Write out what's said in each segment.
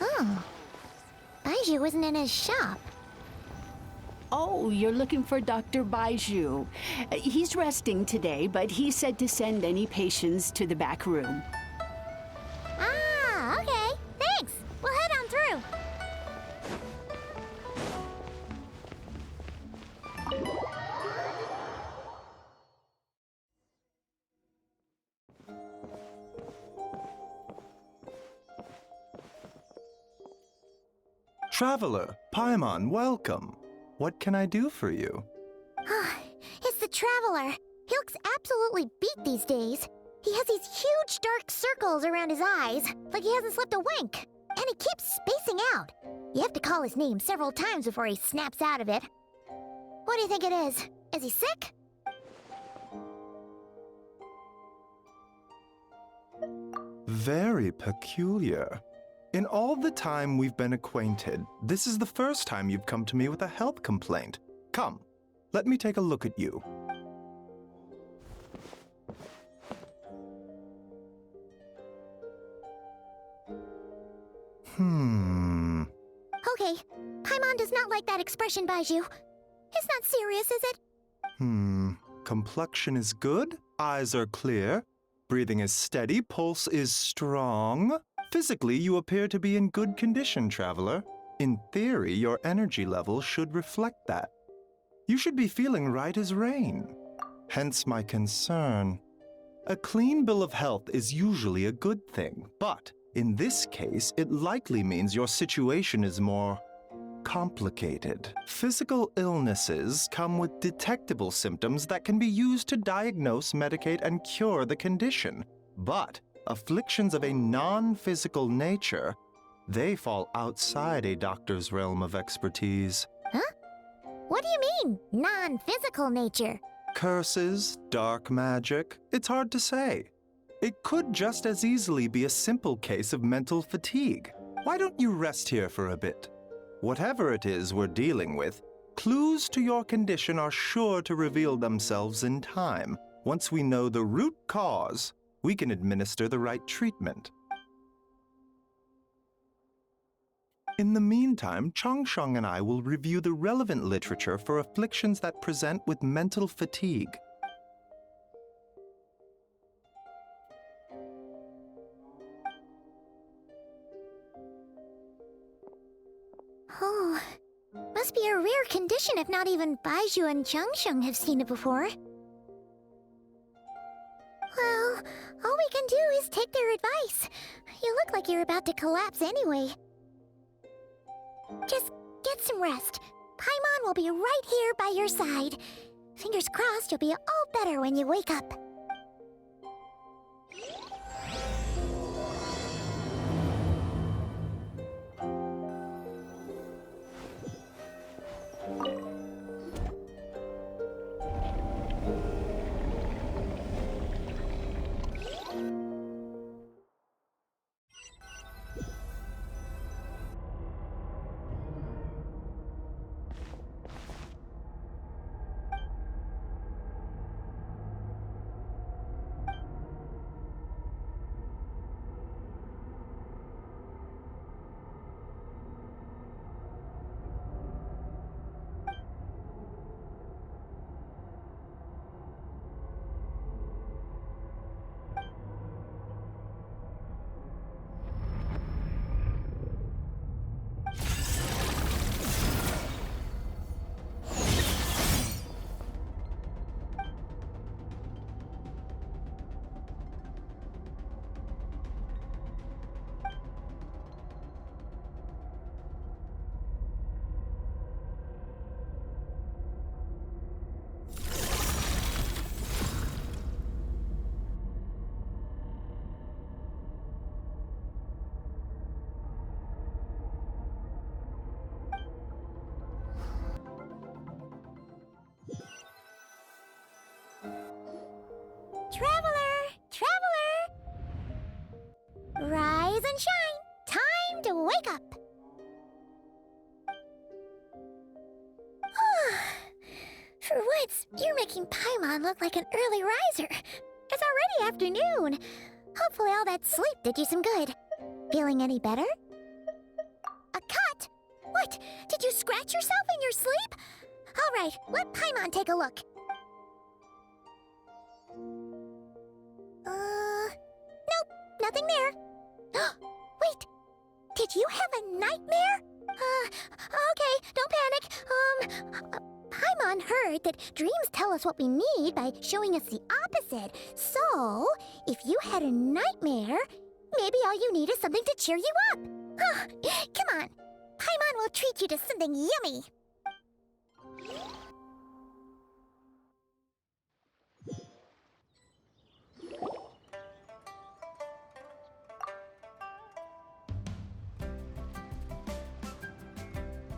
Oh. Baiju isn't in his shop. Oh, you're looking for Dr. Baiju. He's resting today, but he said to send any patients to the back room. Ah, okay. Thanks. We'll head on through. Traveler, Paimon, welcome. What can I do for you? It's the Traveler. He looks absolutely beat these days. He has these huge dark circles around his eyes, like he hasn't slept a wink. And he keeps spacing out. You have to call his name several times before he snaps out of it. What do you think it is? Is he sick? Very peculiar. In all the time we've been acquainted, this is the first time you've come to me with a health complaint. Come, let me take a look at you. Okay, Paimon does not like that expression, Baiju. It's not serious, is it? Complexion is good, eyes are clear, breathing is steady, pulse is strong. Physically, you appear to be in good condition, Traveler. In theory, your energy level should reflect that. You should be feeling right as rain. Hence my concern. A clean bill of health is usually a good thing, but in this case, it likely means your situation is more complicated. Physical illnesses come with detectable symptoms that can be used to diagnose, medicate, and cure the condition. But afflictions of a non-physical nature, they fall outside a doctor's realm of expertise. Huh? What do you mean, non-physical nature? Curses, dark magic, it's hard to say. It could just as easily be a simple case of mental fatigue. Why don't you rest here for a bit? Whatever it is we're dealing with, clues to your condition are sure to reveal themselves in time. Once we know the root cause, we can administer the right treatment. In the meantime, Changsheng and I will review the relevant literature for afflictions that present with mental fatigue. Oh, must be a rare condition if not even Baiju and Changsheng have seen it before. Well, all we can do is take their advice. You look like you're about to collapse anyway. Just get some rest. Paimon will be right here by your side. Fingers crossed you'll be all better when you wake up. Traveler! Rise and shine! Time to wake up! For once, you're making Paimon look like an early riser. It's already afternoon. Hopefully all that sleep did you some good. Feeling any better? A cut? What? Did you scratch yourself in your sleep? All right, let Paimon take a look. Nope, nothing there. Wait, did you have a nightmare? Okay, don't panic. Paimon heard that dreams tell us what we need by showing us the opposite. So, if you had a nightmare, maybe all you need is something to cheer you up. Come on, Paimon will treat you to something yummy.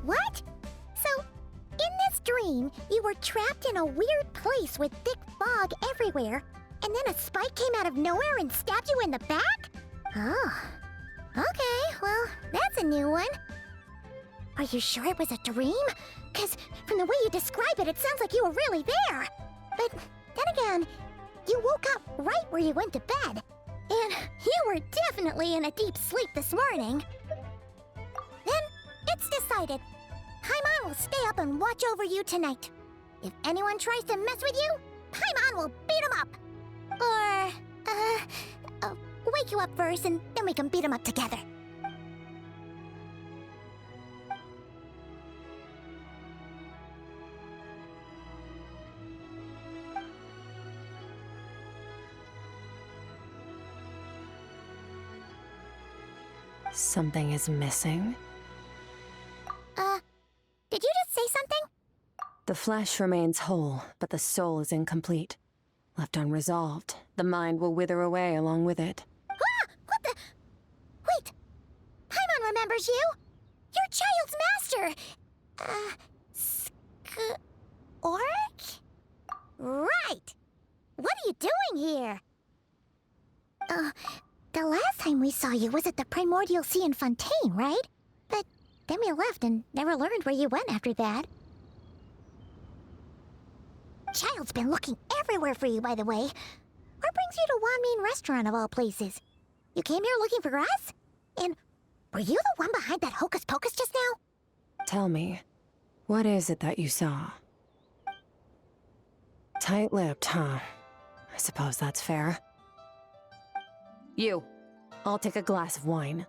What? So, in this dream, you were trapped in a weird place with thick fog everywhere, and then a spike came out of nowhere and stabbed you in the back? Oh. Okay, well, that's a new one. Are you sure it was a dream? Because from the way you describe it, it sounds like you were really there. But then again, you woke up right where you went to bed. And you were definitely in a deep sleep this morning. Then, it's decided. Paimon will stay up and watch over you tonight. If anyone tries to mess with you, Paimon will beat him up. Or, wake you up first and then we can beat him up together. Something is missing. Did you just say something? The flesh remains whole, but the soul is incomplete. Left unresolved, the mind will wither away along with it. Ah! What the? Wait! Paimon remembers you! Your child's master! Skirk? Right! What are you doing here? The last time we saw you was at the Primordial Sea in Fontaine, right? But then we left and never learned where you went after that. Child's been looking everywhere for you, by the way. What brings you to Wanmean Restaurant of all places? You came here looking for us? And were you the one behind that hocus pocus just now? Tell me, what is it that you saw? Tight-lipped, huh? I suppose that's fair. You, I'll take a glass of wine.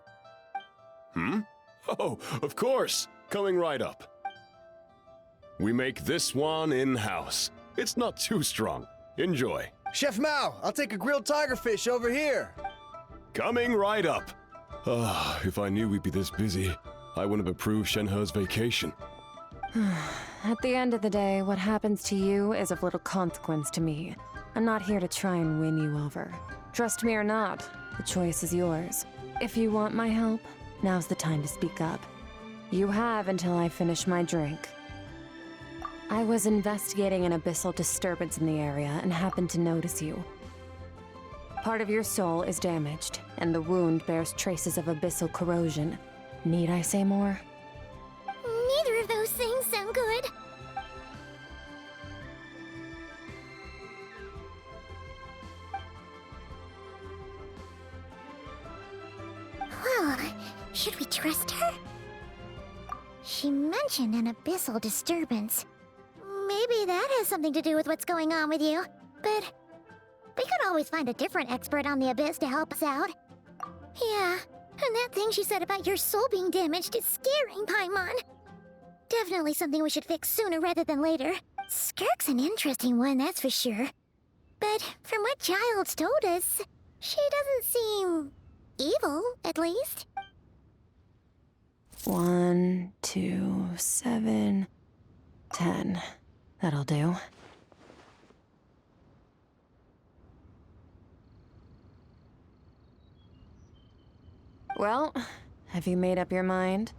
Oh, of course. Coming right up. We make this one in-house. It's not too strong. Enjoy. Chef Mao, I'll take a grilled tigerfish over here. Coming right up. If I knew we'd be this busy, I wouldn't have approved Shenhe's vacation. At the end of the day, what happens to you is of little consequence to me. I'm not here to try and win you over. Trust me or not, the choice is yours. If you want my help, now's the time to speak up. You have until I finish my drink. I was investigating an abyssal disturbance in the area and happened to notice you. Part of your soul is damaged, and the wound bears traces of abyssal corrosion. Need I say more? Neither of those things sound good. Well, should we trust her? She mentioned an abyssal disturbance. Maybe that has something to do with what's going on with you. But we could always find a different expert on the abyss to help us out. Yeah, and that thing she said about your soul being damaged is scaring, Paimon. Definitely something we should fix sooner rather than later. Skirk's an interesting one, that's for sure. But from what Childs told us, she doesn't seem evil, at least. 1, 2, 7, 10. That'll do. Well, have you made up your mind?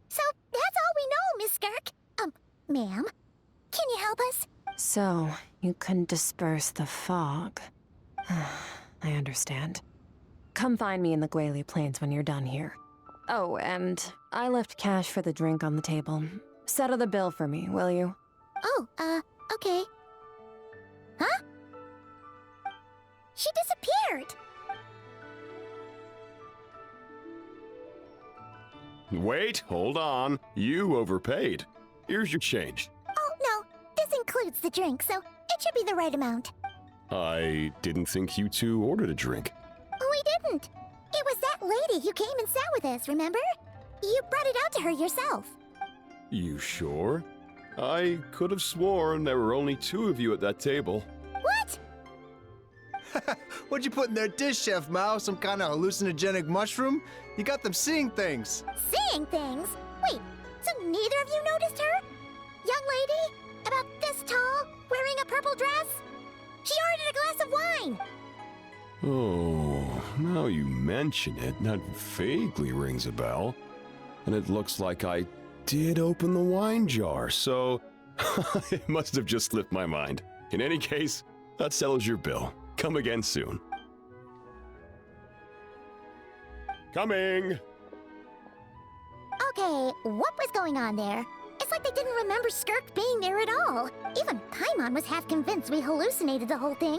So, that's all we know, Miss Skirk. Ma'am, can you help us? So, you can disperse the fog. I understand. Come find me in the Guili Plains when you're done here. Oh, and I left cash for the drink on the table. Settle the bill for me, will you? Oh, okay. Huh? She disappeared! Wait, hold on. You overpaid. Here's your change. Oh, no. This includes the drink, so it should be the right amount. I didn't think you two ordered a drink. We didn't. It was that lady who came and sat with us, remember? You brought it out to her yourself. You sure? I could have sworn there were only 2 of you at that table. What? What'd you put in their dish, Chef Mao? Some kind of hallucinogenic mushroom? You got them seeing things. Seeing things? Wait, so neither of you noticed her? Young lady? About this tall? Wearing a purple dress? She ordered a glass of wine! Oh, now you mention it, that vaguely rings a bell. And it looks like I did open the wine jar, so it must have just slipped my mind. In any case, that settles your bill. Come again soon. Coming! Okay, what was going on there? It's like they didn't remember Skirk being there at all. Even Paimon was half convinced we hallucinated the whole thing.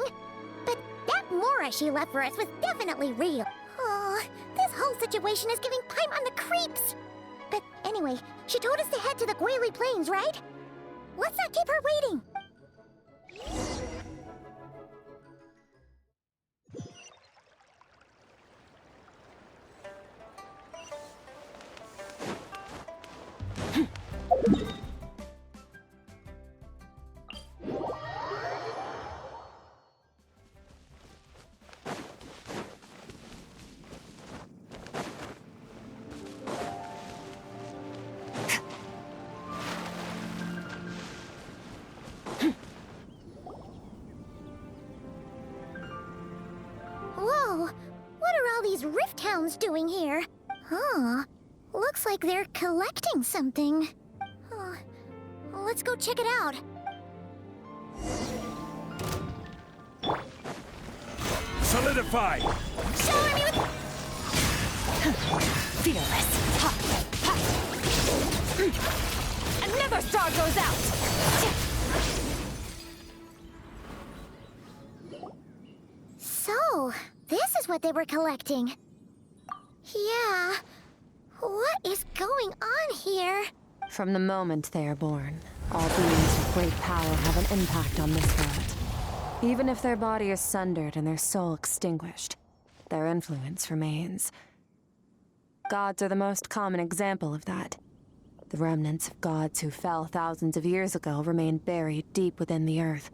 But that Mora she left for us was definitely real. Oh, this whole situation is giving Paimon the creeps. But anyway, she told us to head to the Guili Plains, right? Let's not keep her waiting. Whoa, what are all these rift hounds doing here? Huh, looks like they're collecting something. Huh. Let's go check it out. Solidify! Shower me with... Fearless. Ha! Ha! Another star goes out! So, this is what they were collecting. Yeah, what is going on here? From the moment they are born, all beings with great power have an impact on this world. Even if their body is sundered and their soul extinguished, their influence remains. Gods are the most common example of that. The remnants of gods who fell thousands of years ago remain buried deep within the earth,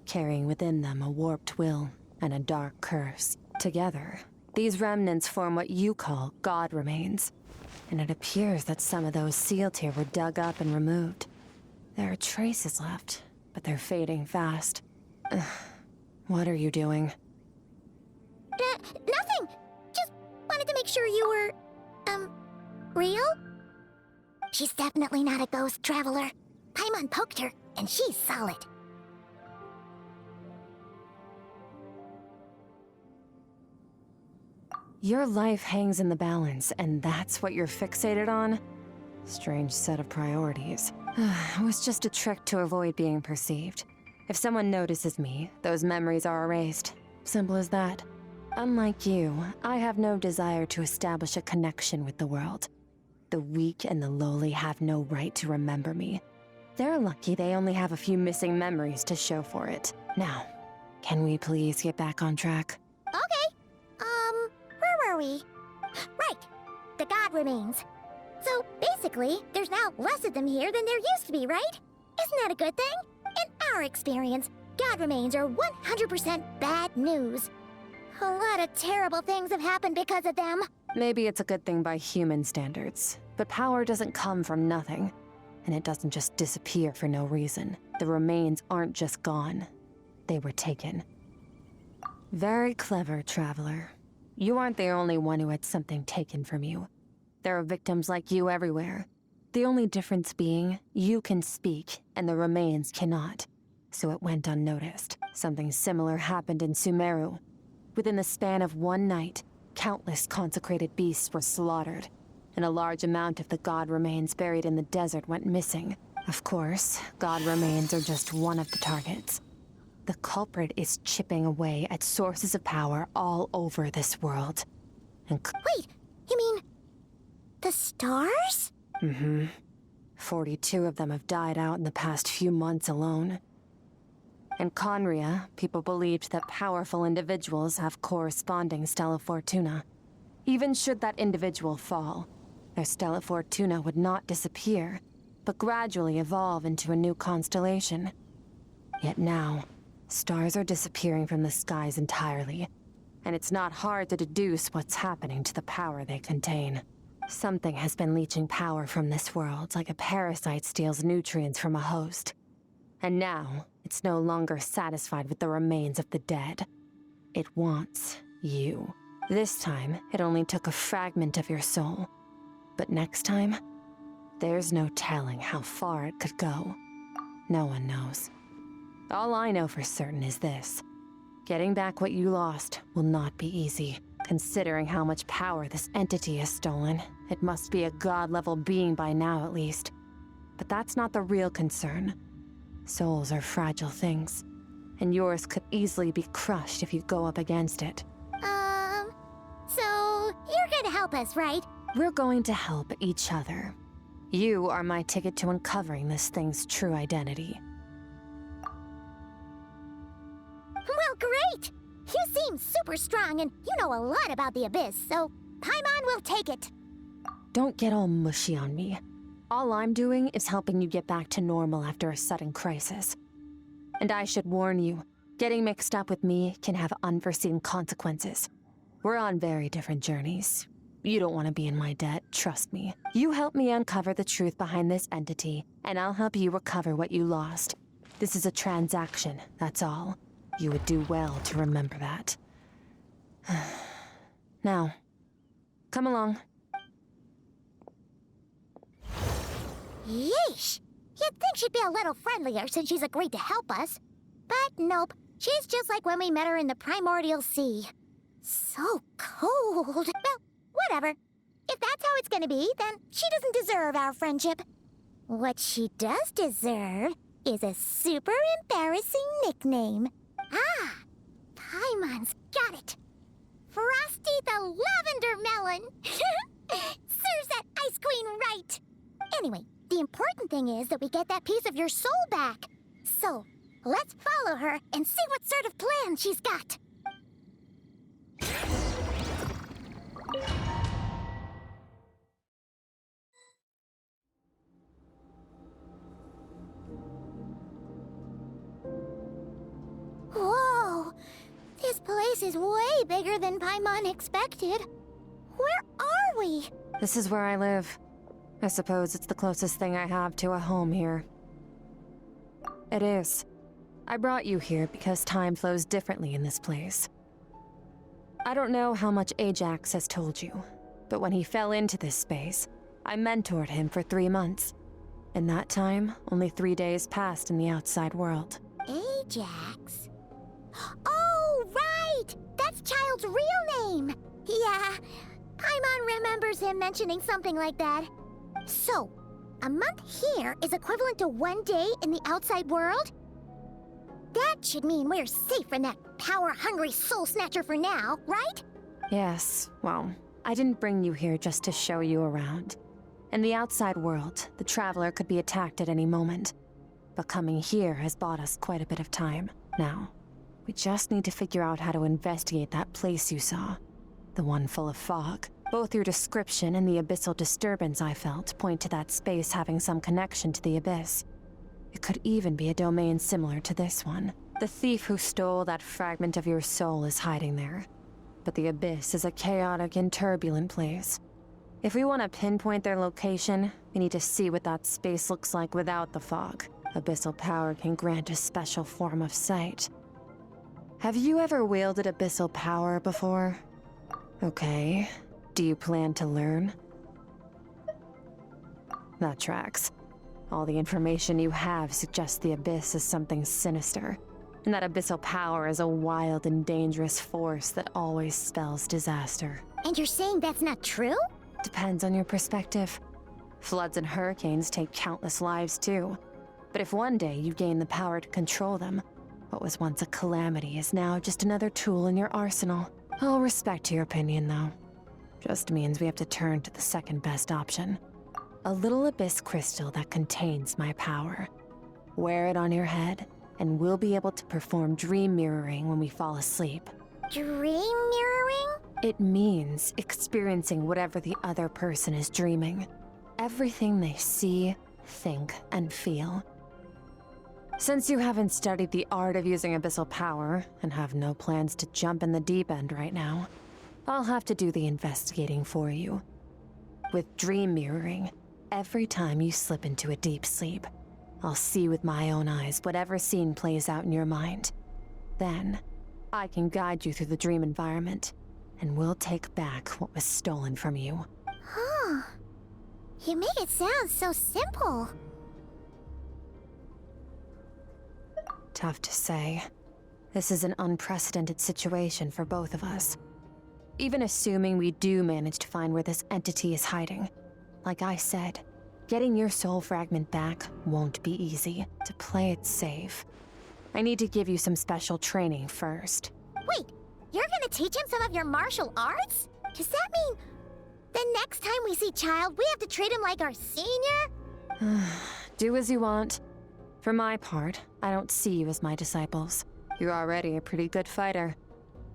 carrying within them a warped will and a dark curse. Together, these remnants form what you call god remains, and it appears that some of those sealed here were dug up and removed. There are traces left, but they're fading fast. Ugh. What are you doing? Nothing! Just wanted to make sure you were, real? She's definitely not a ghost traveler. Paimon poked her, and she's solid. Your life hangs in the balance, and that's what you're fixated on? Strange set of priorities. It was just a trick to avoid being perceived. If someone notices me, those memories are erased. Simple as that. Unlike you, I have no desire to establish a connection with the world. The weak and the lowly have no right to remember me. They're lucky they only have a few missing memories to show for it. Now, can we please get back on track? Okay. Where were we? Right. The god remains. So basically, there's now less of them here than there used to be, right? Isn't that a good thing? In our experience, god remains are 100% bad news. A lot of terrible things have happened because of them. Maybe it's a good thing by human standards, but power doesn't come from nothing, and it doesn't just disappear for no reason. The remains aren't just gone. They were taken. Very clever, traveler. You aren't the only one who had something taken from you. There are victims like you everywhere. The only difference being, you can speak, and the remains cannot. So it went unnoticed. Something similar happened in Sumeru. Within the span of one night, countless consecrated beasts were slaughtered. and a large amount of the god remains buried in the desert went missing. Of course, god remains are just one of the targets. The culprit is chipping away at sources of power all over this world. And Wait, you mean the stars? 42 of them have died out in the past few months alone. In Conria, people believed that powerful individuals have corresponding Stella Fortuna. Even should that individual fall, their Stella Fortuna would not disappear, but gradually evolve into a new constellation. Yet now, stars are disappearing from the skies entirely, and it's not hard to deduce what's happening to the power they contain. Something has been leeching power from this world like a parasite steals nutrients from a host. And now, it's no longer satisfied with the remains of the dead. It wants you. This time, it only took a fragment of your soul. But next time, there's no telling how far it could go. No one knows. All I know for certain is this. Getting back what you lost will not be easy. Considering how much power this entity has stolen, it must be a god-level being by now at least. But that's not the real concern. Souls are fragile things, and yours could easily be crushed if you go up against it. So you're gonna help us, right? We're going to help each other. You are my ticket to uncovering this thing's true identity. Well, great! You seem super strong, and you know a lot about the Abyss, so Paimon will take it. Don't get all mushy on me. All I'm doing is helping you get back to normal after a sudden crisis. And I should warn you, getting mixed up with me can have unforeseen consequences. We're on very different journeys. You don't want to be in my debt, trust me. You help me uncover the truth behind this entity, and I'll help you recover what you lost. This is a transaction, that's all. You would do well to remember that. Now, come along. Yeesh! You'd think she'd be a little friendlier since she's agreed to help us. But nope, she's just like when we met her in the Primordial Sea. So cold. Well, whatever. If that's how it's gonna be, then she doesn't deserve our friendship. What she does deserve is a super embarrassing nickname. Ah, Paimon's got it. Frosty the Lavender Melon. Serves that Ice Queen right. Anyway, the important thing is that we get that piece of your soul back. So, let's follow her and see what sort of plan she's got. Whoa! This place is way bigger than Paimon expected. Where are we? This is where I live. I suppose it's the closest thing I have to a home here. It is. I brought you here because time flows differently in this place. I don't know how much Ajax has told you, but when he fell into this space, I mentored him for 3 months. In that time, only 3 days passed in the outside world. Ajax? Oh, right! That's Child's real name! Yeah, Paimon remembers him mentioning something like that. So, a month here is equivalent to 1 day in the outside world? That should mean we're safe from that power-hungry soul snatcher for now, right? Yes, well, I didn't bring you here just to show you around. In the outside world, the Traveler could be attacked at any moment. But coming here has bought us quite a bit of time. Now, we just need to figure out how to investigate that place you saw. The one full of fog. Both your description and the abyssal disturbance I felt point to that space having some connection to the Abyss. It could even be a domain similar to this one. The thief who stole that fragment of your soul is hiding there. But the Abyss is a chaotic and turbulent place. If we want to pinpoint their location, we need to see what that space looks like without the fog. Abyssal power can grant a special form of sight. Have you ever wielded abyssal power before? Okay. Do you plan to learn? That tracks. All the information you have suggests the Abyss is something sinister, and that abyssal power is a wild and dangerous force that always spells disaster. And you're saying that's not true? Depends on your perspective. Floods and hurricanes take countless lives too. But if one day you gain the power to control them, what was once a calamity is now just another tool in your arsenal. I'll respect your opinion, though. Just means we have to turn to the second best option. A little abyss crystal that contains my power. Wear it on your head, and we'll be able to perform dream mirroring when we fall asleep. Dream mirroring? It means experiencing whatever the other person is dreaming. Everything they see, think, and feel. Since you haven't studied the art of using abyssal power, and have no plans to jump in the deep end right now, I'll have to do the investigating for you. With dream mirroring, every time you slip into a deep sleep, I'll see with my own eyes whatever scene plays out in your mind. Then, I can guide you through the dream environment, and we'll take back what was stolen from you. Huh. You make it sound so simple. Tough to say. This is an unprecedented situation for both of us. Even assuming we do manage to find where this entity is hiding, like I said, getting your soul fragment back won't be easy. To play it safe, I need to give you some special training first. Wait, you're gonna teach him some of your martial arts? Does that mean the next time we see Child, we have to treat him like our senior? Do as you want. For my part, I don't see you as my disciples. You're already a pretty good fighter.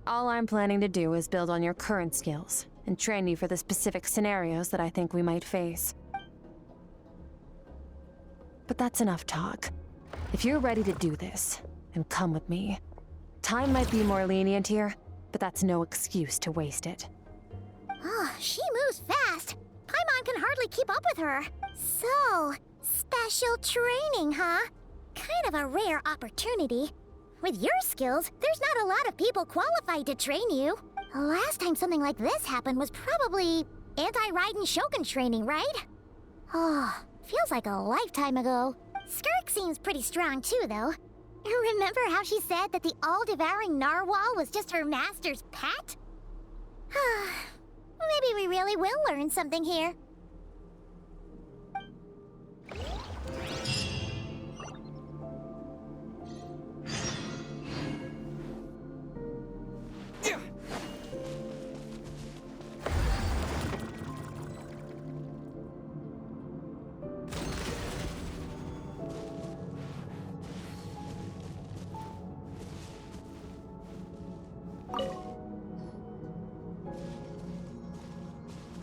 All I'm planning to do is build on your current skills and train you for the specific scenarios that I think we might face. But that's enough talk. If you're ready to do this, then come with me. Time might be more lenient here, but that's no excuse to waste it. Oh, she moves fast. Paimon can hardly keep up with her. So, special training, huh? Kind of a rare opportunity. With your skills, there's not a lot of people qualified to train you. The last time something like this happened was probably anti-Raiden Shogun training, right? Oh, feels like a lifetime ago. Skirk seems pretty strong too, though. Remember how she said that the all-devouring narwhal was just her master's pet? Maybe we really will learn something here.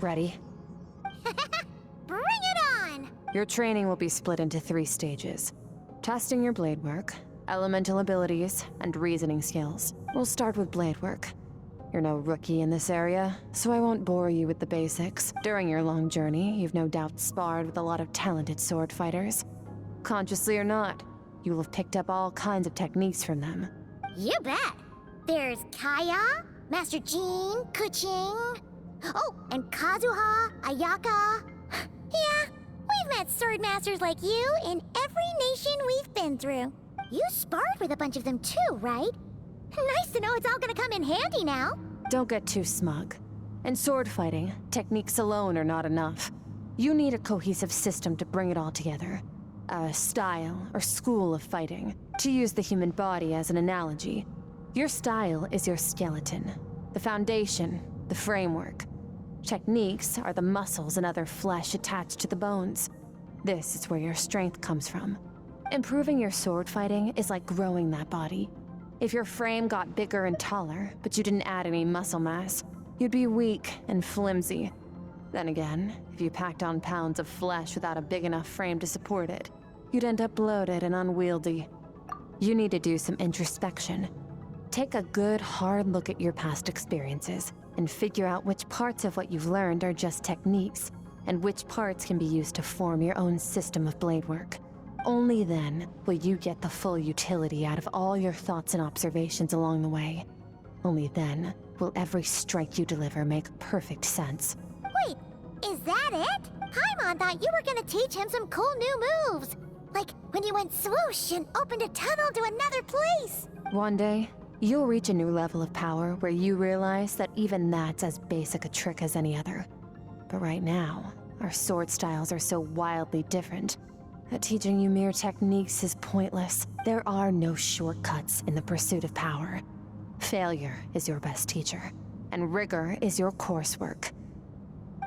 Ready? Bring it on! Your training will be split into 3 stages. Testing your blade work, elemental abilities, and reasoning skills. We'll start with blade work. You're no rookie in this area, so I won't bore you with the basics. During your long journey, you've no doubt sparred with a lot of talented sword fighters. Consciously or not, you'll have picked up all kinds of techniques from them. You bet! There's Kaya, Master Jean, Kuching... Oh, and Kazuha, Ayaka. Yeah, we've met sword masters like you in every nation we've been through. You sparred with a bunch of them too, right? Nice to know it's all gonna come in handy now. Don't get too smug. In sword fighting, techniques alone are not enough. You need a cohesive system to bring it all together. A style or school of fighting. To use the human body as an analogy, your style is your skeleton, the foundation, the framework. Techniques are the muscles and other flesh attached to the bones. This is where your strength comes from. Improving your sword fighting is like growing that body. If your frame got bigger and taller, but you didn't add any muscle mass, you'd be weak and flimsy. Then again, if you packed on pounds of flesh without a big enough frame to support it, you'd end up bloated and unwieldy. You need to do some introspection. Take a good, hard look at your past experiences and figure out which parts of what you've learned are just techniques, and which parts can be used to form your own system of blade work. Only then will you get the full utility out of all your thoughts and observations along the way. Only then will every strike you deliver make perfect sense. Wait, is that it? Paimon thought you were gonna teach him some cool new moves. Like when you went swoosh and opened a tunnel to another place. One day, you'll reach a new level of power where you realize that even that's as basic a trick as any other. But right now, our sword styles are so wildly different that teaching you mere techniques is pointless. There are no shortcuts in the pursuit of power. Failure is your best teacher, and rigor is your coursework.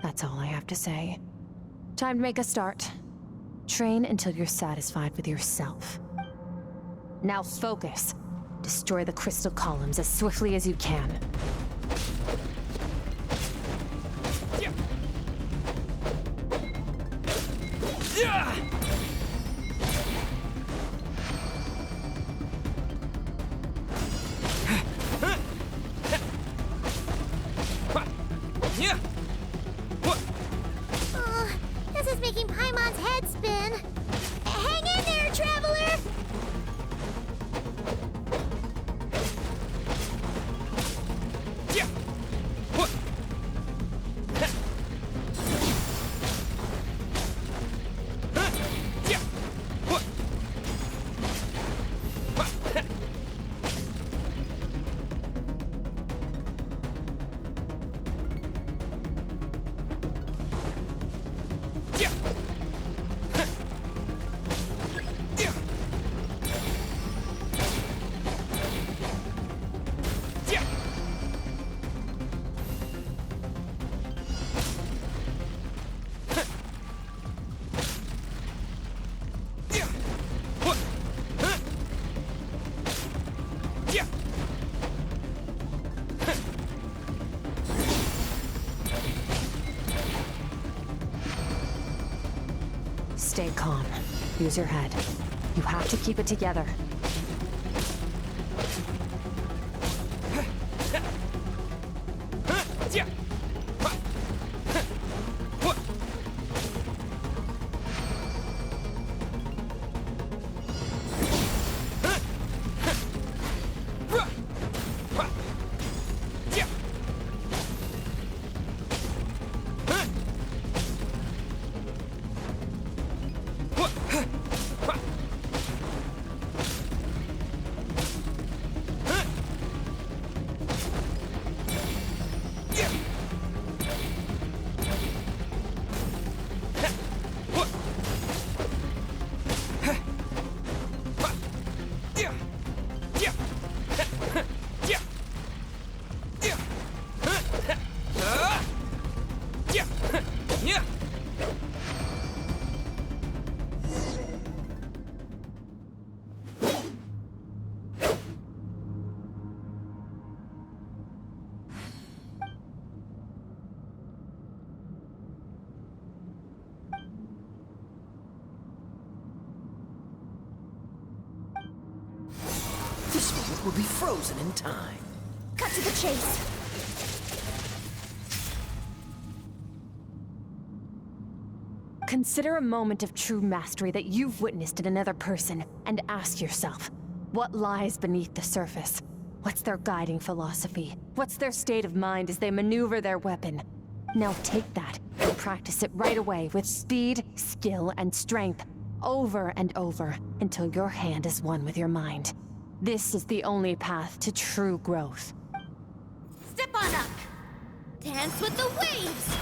That's all I have to say. Time to make a start. Train until you're satisfied with yourself. Now focus. Destroy the crystal columns as swiftly as you can. This is making Paimon's head spin. Hang in there, Traveler! Stay calm. Use your head. You have to keep it together. This moment will be frozen in time. Cut to the chase. Consider a moment of true mastery that you've witnessed in another person, and ask yourself, what lies beneath the surface? What's their guiding philosophy? What's their state of mind as they maneuver their weapon? Now take that and practice it right away with speed, skill, and strength, over and over, until your hand is one with your mind. This is the only path to true growth. Step on up. Dance with the waves.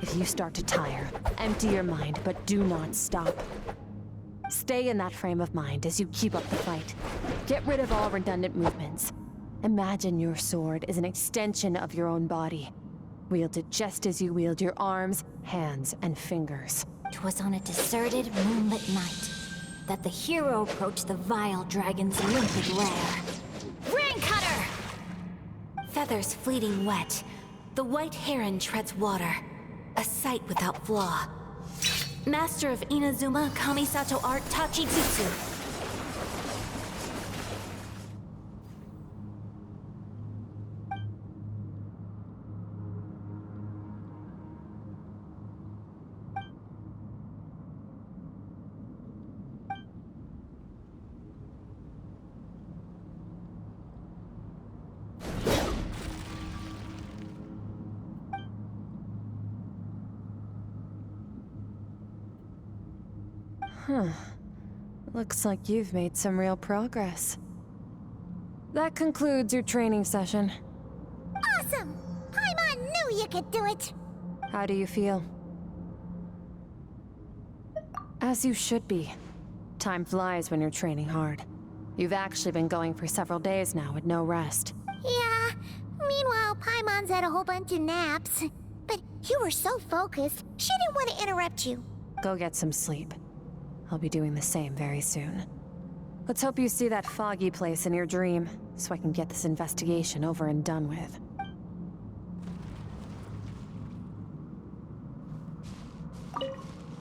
If you start to tire, empty your mind, but do not stop. Stay in that frame of mind as you keep up the fight. Get rid of all redundant movements. Imagine your sword is an extension of your own body. Wield it just as you wield your arms, hands, and fingers. 'Twas on a deserted, moonlit night that the hero approached the vile dragon's limpid lair. Rain Cutter! Feathers fleeting wet, the white heron treads water. A sight without flaw. Master of Inazuma Kamisato art Tachijutsu. Looks like you've made some real progress. That concludes your training session. Awesome! Paimon knew you could do it! How do you feel? As you should be. Time flies when you're training hard. You've actually been going for several days now with no rest. Yeah, meanwhile, Paimon's had a whole bunch of naps. But you were so focused, she didn't want to interrupt you. Go get some sleep. I'll be doing the same very soon. Let's hope you see that foggy place in your dream, so I can get this investigation over and done with.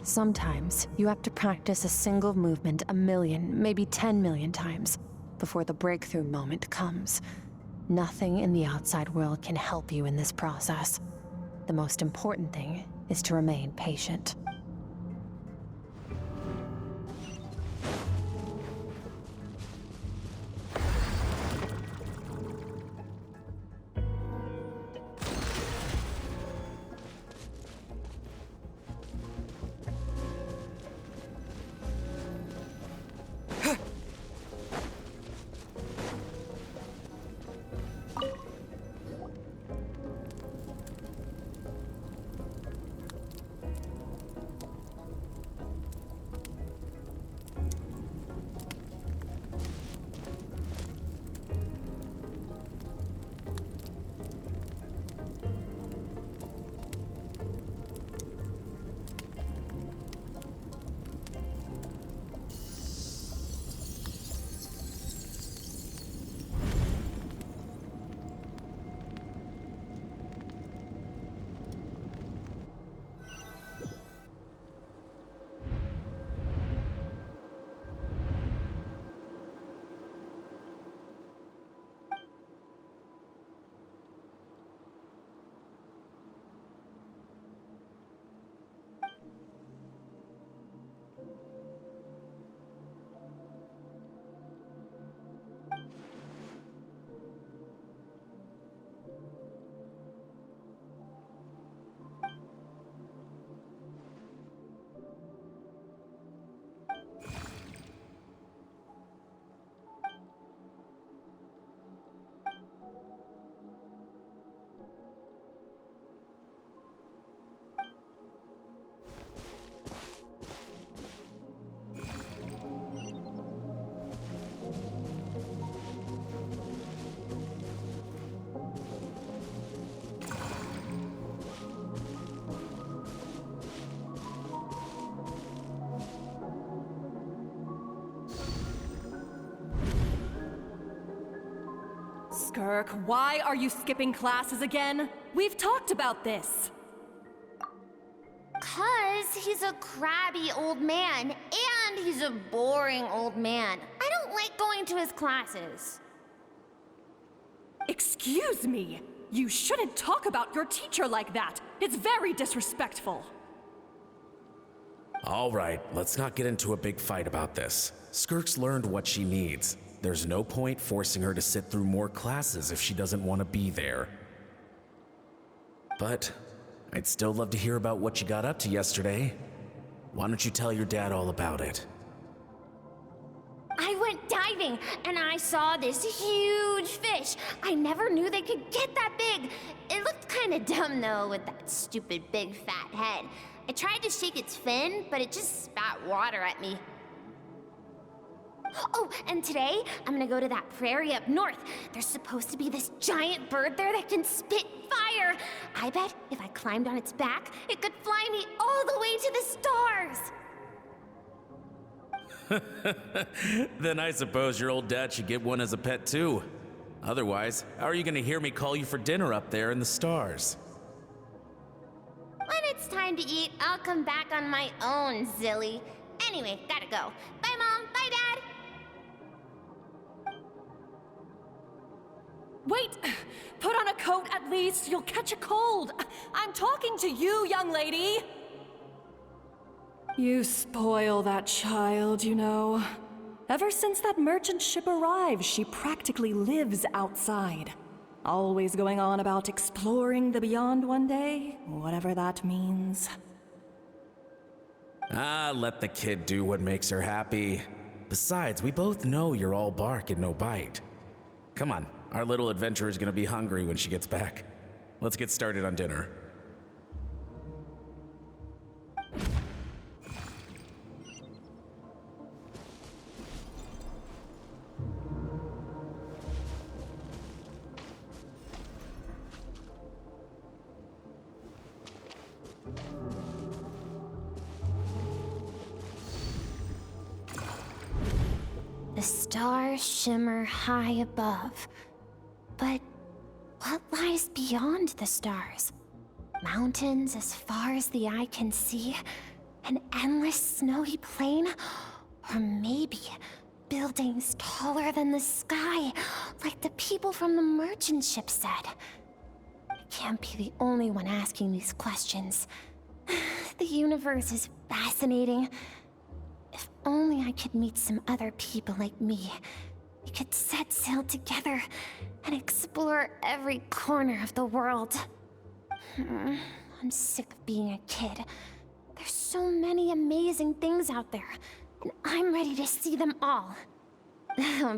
Sometimes, you have to practice a single movement 1,000,000, maybe 10,000,000 times, before the breakthrough moment comes. Nothing in the outside world can help you in this process. The most important thing is to remain patient. Skirk, why are you skipping classes again? We've talked about this. 'Cause he's a crabby old man, and he's a boring old man. I don't like going to his classes. Excuse me. You shouldn't talk about your teacher like that. It's very disrespectful. All right, let's not get into a big fight about this. Skirk's learned what she needs. There's no point forcing her to sit through more classes if she doesn't want to be there. But I'd still love to hear about what you got up to yesterday. Why don't you tell your dad all about it? I went diving, and I saw this huge fish. I never knew they could get that big. It looked kind of dumb, though, with that stupid big fat head. I tried to shake its fin, but it just spat water at me. Oh, and today, I'm gonna go to that prairie up north. There's supposed to be this giant bird there that can spit fire. I bet if I climbed on its back, it could fly me all the way to the stars. Then I suppose your old dad should get one as a pet too. Otherwise, how are you gonna hear me call you for dinner up there in the stars? When it's time to eat, I'll come back on my own, Zilly. Anyway, gotta go. Bye, Mom. Bye, Dad. Wait! Put on a coat at least. You'll catch a cold. I'm talking to you, young lady. You spoil that child, you know. Ever since that merchant ship arrived, she practically lives outside. Always going on about exploring the beyond one day, whatever that means. Ah, let the kid do what makes her happy. Besides, we both know you're all bark and no bite. Come on, our little adventurer's gonna be hungry when she gets back. Let's get started on dinner. The stars shimmer high above. But what lies beyond the stars? Mountains as far as the eye can see? An endless snowy plain? Or maybe buildings taller than the sky, like the people from the merchant ship said? I can't be the only one asking these questions. The universe is fascinating. If only I could meet some other people like me. We could set sail together and explore every corner of the world. I'm sick of being a kid. There's so many amazing things out there, and I'm ready to see them all.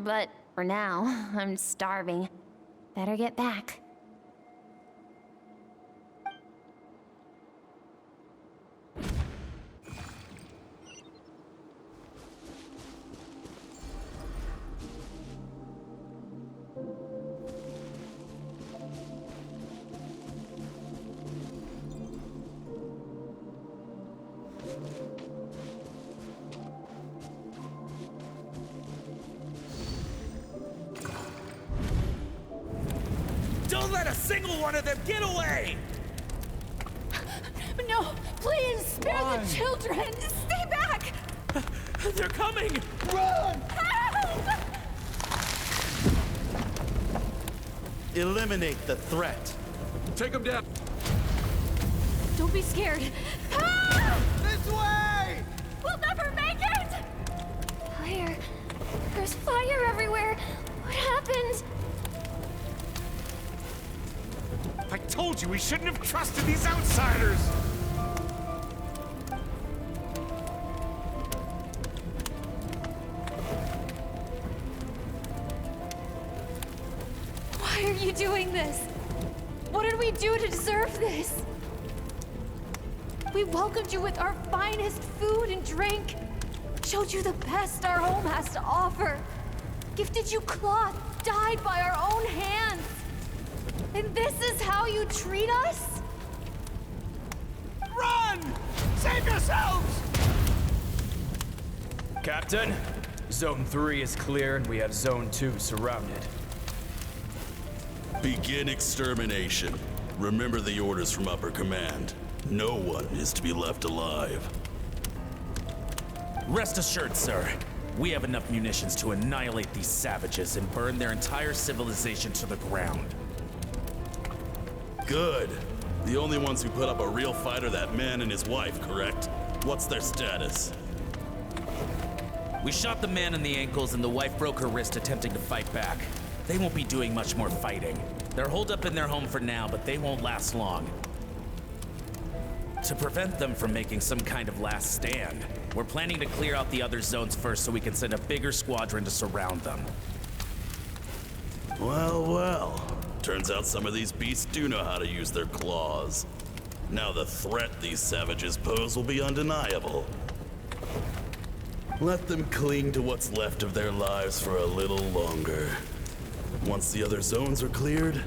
But for now, I'm starving. Better get back. Don't let a single one of them get away! No, please, spare the children! Stay back! They're coming! Run! Help! Eliminate the threat. Take them down. Don't be scared. This way! We'll never make it! Fire. There's fire everywhere. What happened? I told you we shouldn't have trusted these outsiders! Why are you doing this? What did we do to deserve this? We welcomed you with our finest food and drink, showed you the best our home has to offer, gifted you cloth dyed by our own hands. And this is how you treat us? Run! Save yourselves! Captain, Zone 3 is clear and we have Zone 2 surrounded. Begin extermination. Remember the orders from Upper Command. No one is to be left alive. Rest assured, sir. We have enough munitions to annihilate these savages and burn their entire civilization to the ground. Good. The only ones who put up a real fight are that man and his wife, correct? What's their status? We shot the man in the ankles and the wife broke her wrist attempting to fight back. They won't be doing much more fighting. They're holed up in their home for now, but they won't last long. To prevent them from making some kind of last stand, we're planning to clear out the other zones first so we can send a bigger squadron to surround them. Well, well. Turns out some of these beasts do know how to use their claws. Now the threat these savages pose will be undeniable. Let them cling to what's left of their lives for a little longer. Once the other zones are cleared,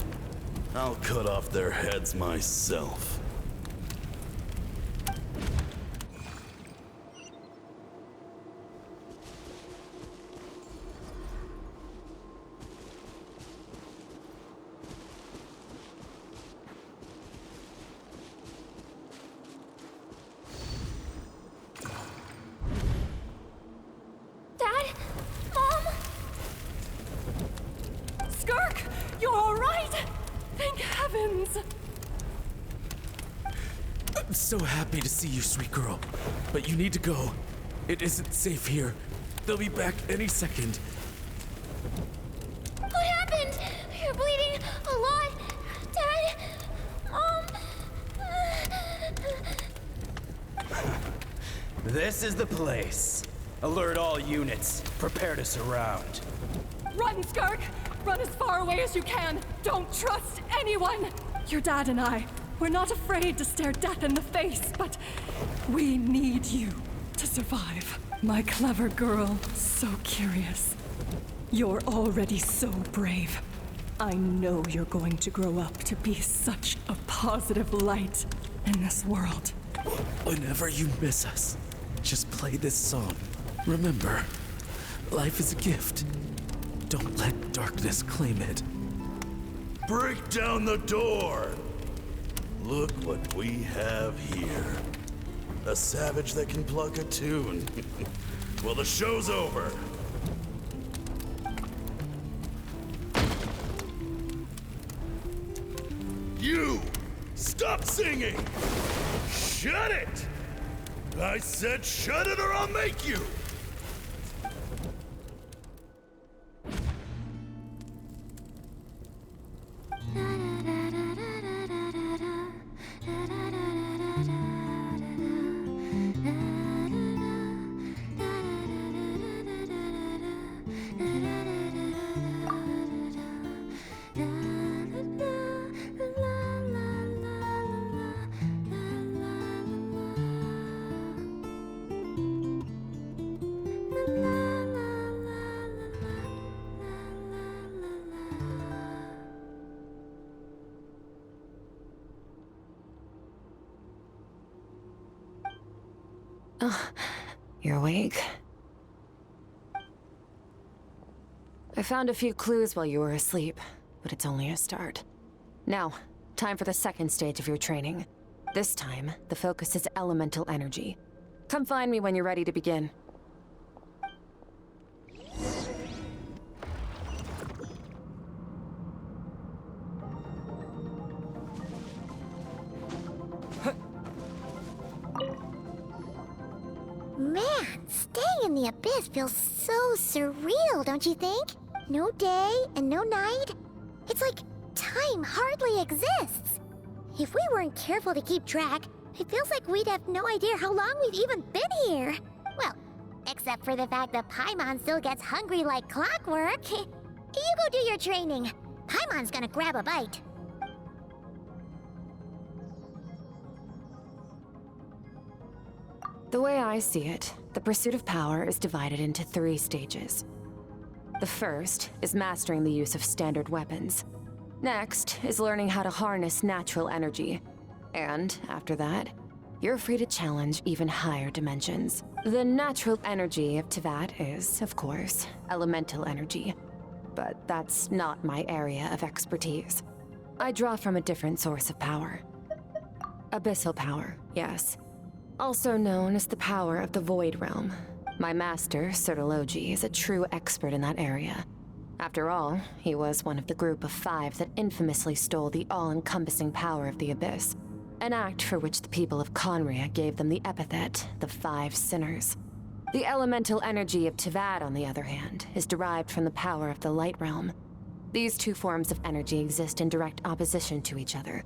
I'll cut off their heads myself. Dad? Mom? Skirk, you're all right? Thank heavens. I'm so happy to see you, sweet girl. But you need to go. It isn't safe here. They'll be back any second. What happened? You're bleeding a lot. Dad? Mom? This is the place. Alert all units. Prepare to surround. Run, Skirk! Run as far away as you can! Don't trust anyone! Your dad and I, we're not afraid to stare death in the face, but we need you to survive. My clever girl, so curious. You're already so brave. I know you're going to grow up to be such a positive light in this world. Whenever you miss us, just play this song. Remember, life is a gift. Don't let darkness claim it. Break down the door! Look what we have here. A savage that can pluck a tune. Well, the show's over. You! Stop singing! Shut it! I said shut it or I'll make you! You're awake? I found a few clues while you were asleep, but it's only a start. Now, time for the second stage of your training. This time, the focus is elemental energy. Come find me when you're ready to begin. Man, staying in the abyss feels so surreal, don't you think? No day and no night. It's like time hardly exists. If we weren't careful to keep track, it feels like we'd have no idea how long we've even been here. Well, except for the fact that Paimon still gets hungry like clockwork. You go do your training. Paimon's gonna grab a bite. The way I see it, the pursuit of power is divided into 3 stages. The first is mastering the use of standard weapons. Next is learning how to harness natural energy. And after that, you're free to challenge even higher dimensions. The natural energy of Teyvat is, of course, elemental energy. But that's not my area of expertise. I draw from a different source of power. Abyssal power, yes. Also known as the power of the Void Realm. My master, Sertologi, is a true expert in that area. After all, he was one of the group of 5 that infamously stole the all-encompassing power of the Abyss, an act for which the people of Conria gave them the epithet, the 5 Sinners. The elemental energy of Teyvat, on the other hand, is derived from the power of the Light Realm. These 2 forms of energy exist in direct opposition to each other.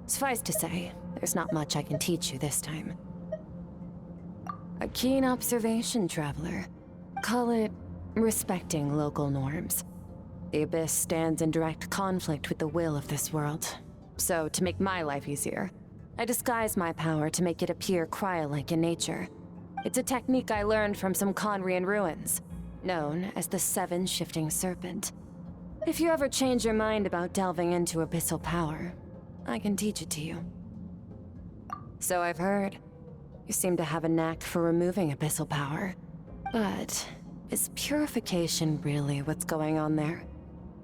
Suffice to say, there's not much I can teach you this time. A keen observation, traveler. Call it respecting local norms. The Abyss stands in direct conflict with the will of this world. So, to make my life easier, I disguise my power to make it appear cryo-like in nature. It's a technique I learned from some Conrian ruins, known as the 7 Shifting Serpent. If you ever change your mind about delving into abyssal power, I can teach it to you. So I've heard. You seem to have a knack for removing abyssal power. But is purification really what's going on there?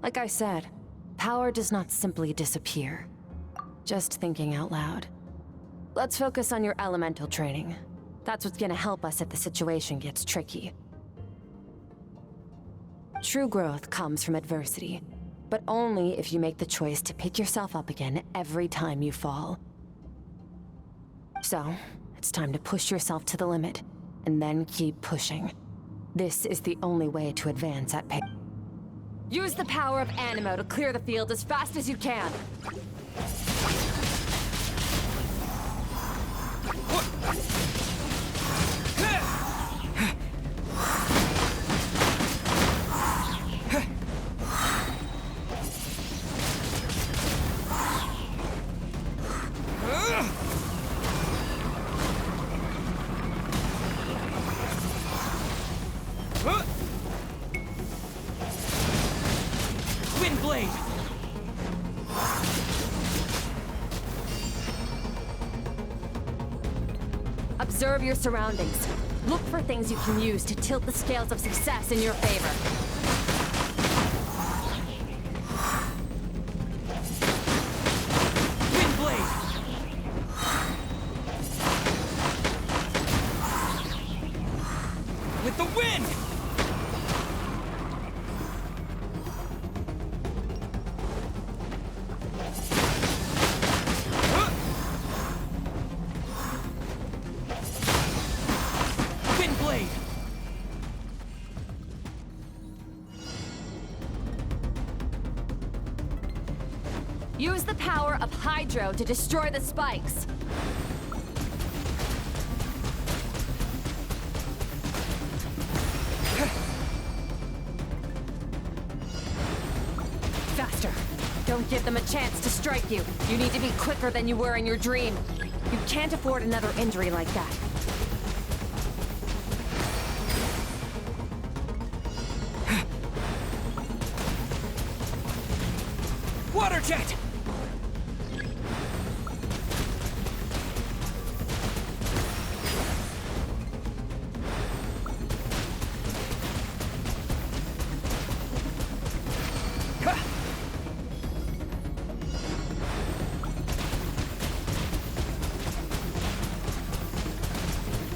Like I said, power does not simply disappear. Just thinking out loud. Let's focus on your elemental training. That's what's gonna help us if the situation gets tricky. True growth comes from adversity, but only if you make the choice to pick yourself up again every time you fall. So, it's time to push yourself to the limit, and then keep pushing. This is the only way to advance at pace. Use the power of Animo to clear the field as fast as you can. Observe your surroundings. Look for things you can use to tilt the scales of success in your favor. With the wind! Wind blade! Use the power of Hydro to destroy the spikes. Faster. Don't give them a chance to strike you. You need to be quicker than you were in your dream. You can't afford another injury like that. Water jet!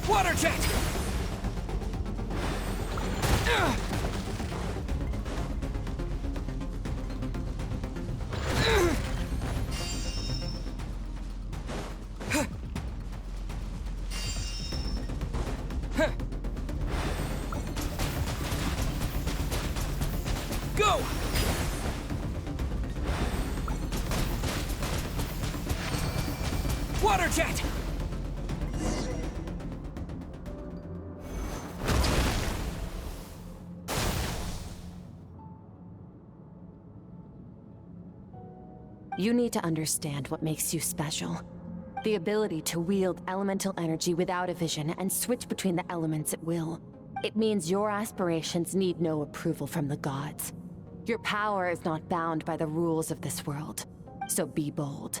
Water jet! Go! Water jet! You need to understand what makes you special. The ability to wield elemental energy without a vision and switch between the elements at will. It means your aspirations need no approval from the gods. Your power is not bound by the rules of this world. So be bold.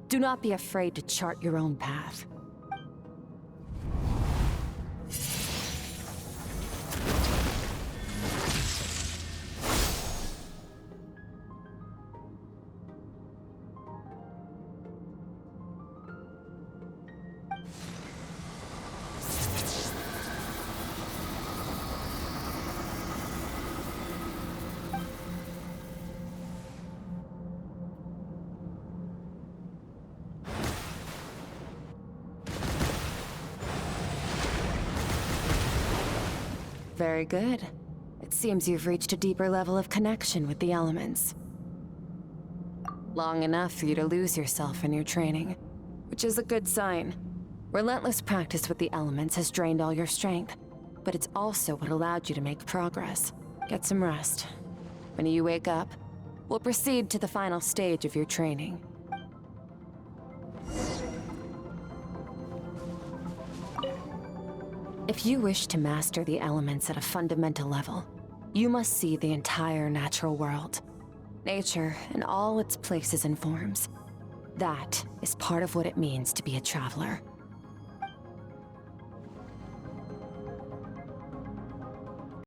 Do not be afraid to chart your own path. Very good. It seems you've reached a deeper level of connection with the elements. Long enough for you to lose yourself in your training, which is a good sign. Relentless practice with the elements has drained all your strength, but it's also what allowed you to make progress. Get some rest. When you wake up, we'll proceed to the final stage of your training. If you wish to master the elements at a fundamental level, you must see the entire natural world. Nature in all its places and forms. That is part of what it means to be a traveler.